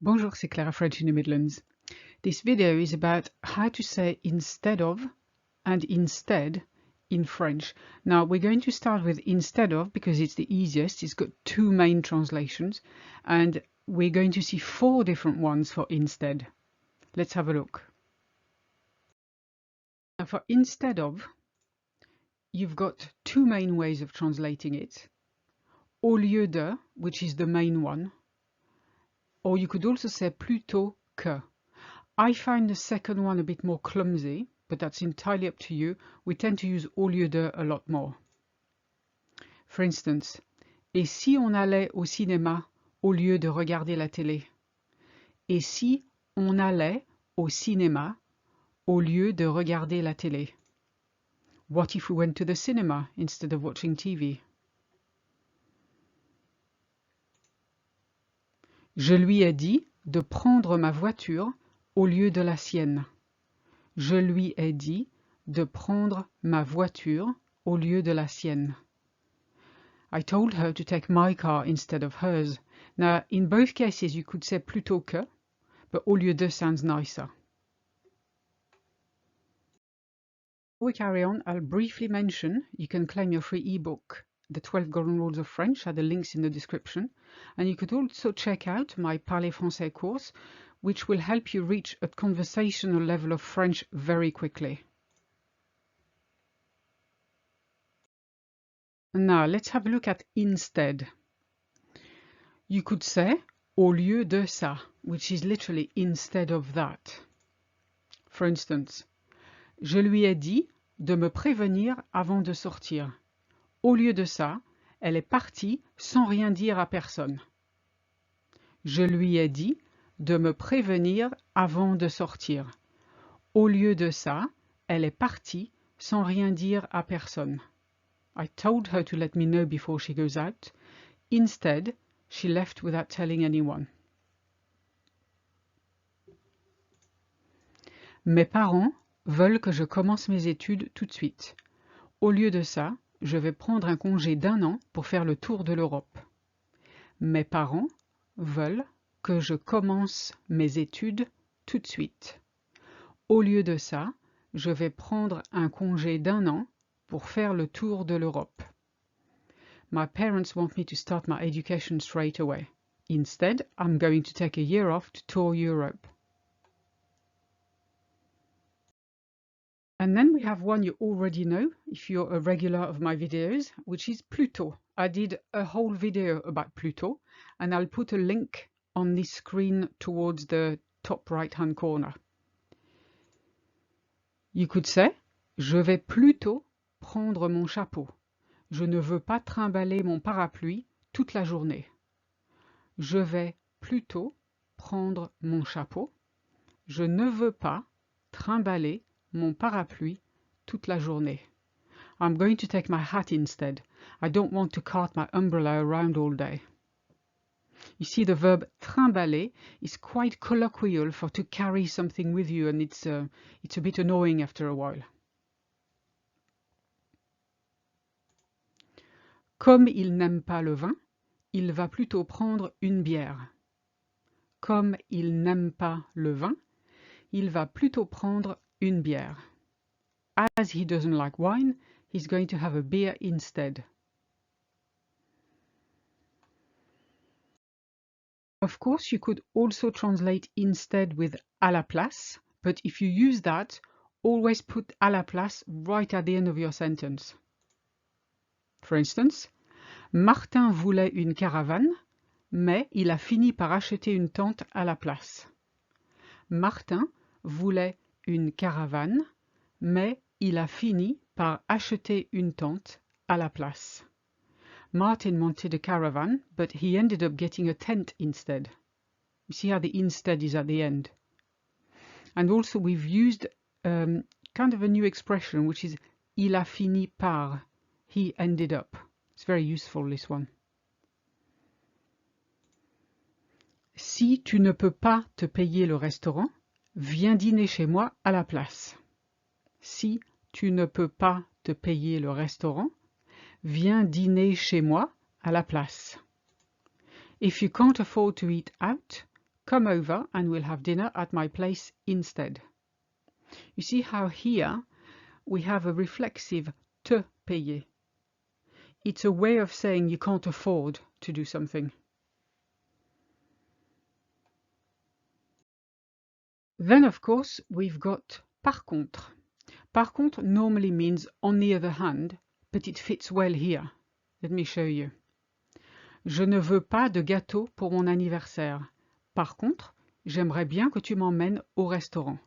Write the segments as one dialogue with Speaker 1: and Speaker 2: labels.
Speaker 1: Bonjour, c'est Clara French in the Midlands. This video is about how to say instead of and instead in French. Now we're going to start with instead of because it's the easiest. It's got two main translations and we're going to see 4 different ones for instead. Let's have a look. Now for instead of, you've got 2 main ways of translating it. Au lieu de, which is the main one, or you could also say plutôt que. I find the second one a bit more clumsy, but that's entirely up to you. We tend to use au lieu de a lot more. For instance, et si on allait au cinéma au lieu de regarder la télé? Et si on allait au cinéma au lieu de regarder la télé? What if we went to the cinema instead of watching TV? Je lui ai dit de prendre ma voiture au lieu de la sienne. Je lui ai dit de prendre ma voiture au lieu de la sienne. I told her to take my car instead of hers. Now, in both cases, you could say plutôt que, but au lieu de sounds nicer. Before we carry on, I'll briefly mention you can claim your free ebook, The 12 Golden Rules of French, at the links in the description. And you could also check out my Parler Français course, which will help you reach a conversational level of French very quickly. Now, let's have a look at instead. You could say au lieu de ça, which is literally instead of that. For instance, je lui ai dit de me prévenir avant de sortir. Au lieu de ça, elle est partie sans rien dire à personne. Je lui ai dit de me prévenir avant de sortir. Au lieu de ça, elle est partie sans rien dire à personne. I told her to let me know before she goes out. Instead, she left without telling anyone. Mes parents veulent que je commence mes études tout de suite. Au lieu de ça, je vais prendre un congé d'1 an pour faire le tour de l'Europe. Mes parents veulent que je commence mes études tout de suite. Au lieu de ça, je vais prendre un congé d'1 an pour faire le tour de l'Europe. My parents want me to start my education straight away. Instead, I'm going to take a year off to tour Europe. And then we have one you already know, if you're a regular of my videos, which is plutôt. I did a whole video about plutôt, and I'll put a link on this screen towards the top right-hand corner. You could say, je vais plutôt prendre mon chapeau. Je ne veux pas trimballer mon parapluie toute la journée. Je vais plutôt prendre mon chapeau. Je ne veux pas trimballer mon parapluie toute la journée. I'm going to take my hat instead. I don't want to cart my umbrella around all day. You see, the verb trimballer is quite colloquial for to carry something with you, and it's a bit annoying after a while. Comme il n'aime pas le vin, il va plutôt prendre une bière. Comme il n'aime pas le vin, il va plutôt prendre une bière. As he doesn't like wine, he's going to have a beer instead. Of course, you could also translate instead with à la place, but if you use that, always put à la place right at the end of your sentence. For instance, Martin voulait une caravane, mais il a fini par acheter une tente à la place. Martin voulait une caravane, mais il a fini par acheter une tente à la place. Martin wanted a caravan, but he ended up getting a tent instead. You see how the instead is at the end. And also we've used kind of a new expression, which is il a fini par. He ended up. It's very useful, this one. Si tu ne peux pas te payer le restaurant, viens dîner chez moi à la place. Si tu ne peux pas te payer le restaurant, viens dîner chez moi à la place. If you can't afford to eat out, come over and we'll have dinner at my place instead. You see how here we have a reflexive te payer. It's a way of saying you can't afford to do something. Then, of course, we've got par contre. Par contre normally means on the other hand, but it fits well here. Let me show you. Je ne veux pas de gâteau pour mon anniversaire. Par contre, j'aimerais bien que tu m'emmènes au restaurant.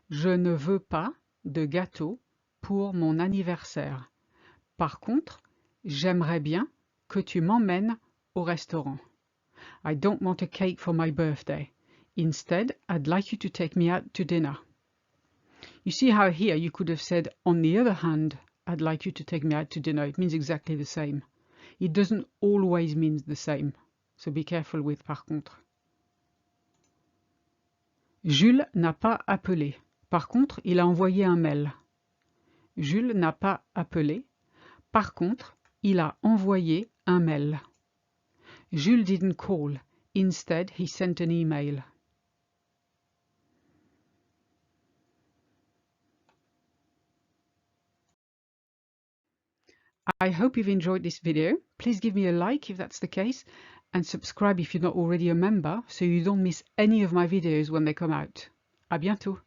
Speaker 1: Je ne veux pas de gâteau pour mon anniversaire. Par contre, j'aimerais bien que tu m'emmènes au restaurant. I don't want a cake for my birthday. Instead, I'd like you to take me out to dinner. You see how here you could have said, on the other hand, I'd like you to take me out to dinner. It means exactly the same. It doesn't always mean the same. So be careful with par contre. Jules n'a pas appelé. Par contre, il a envoyé un mail. Jules n'a pas appelé. Par contre, il a envoyé un mail. Jules didn't call. Instead, he sent an email. I hope you've enjoyed this video. Please give me a like if that's the case, and subscribe if you're not already a member so you don't miss any of my videos when they come out. À bientôt!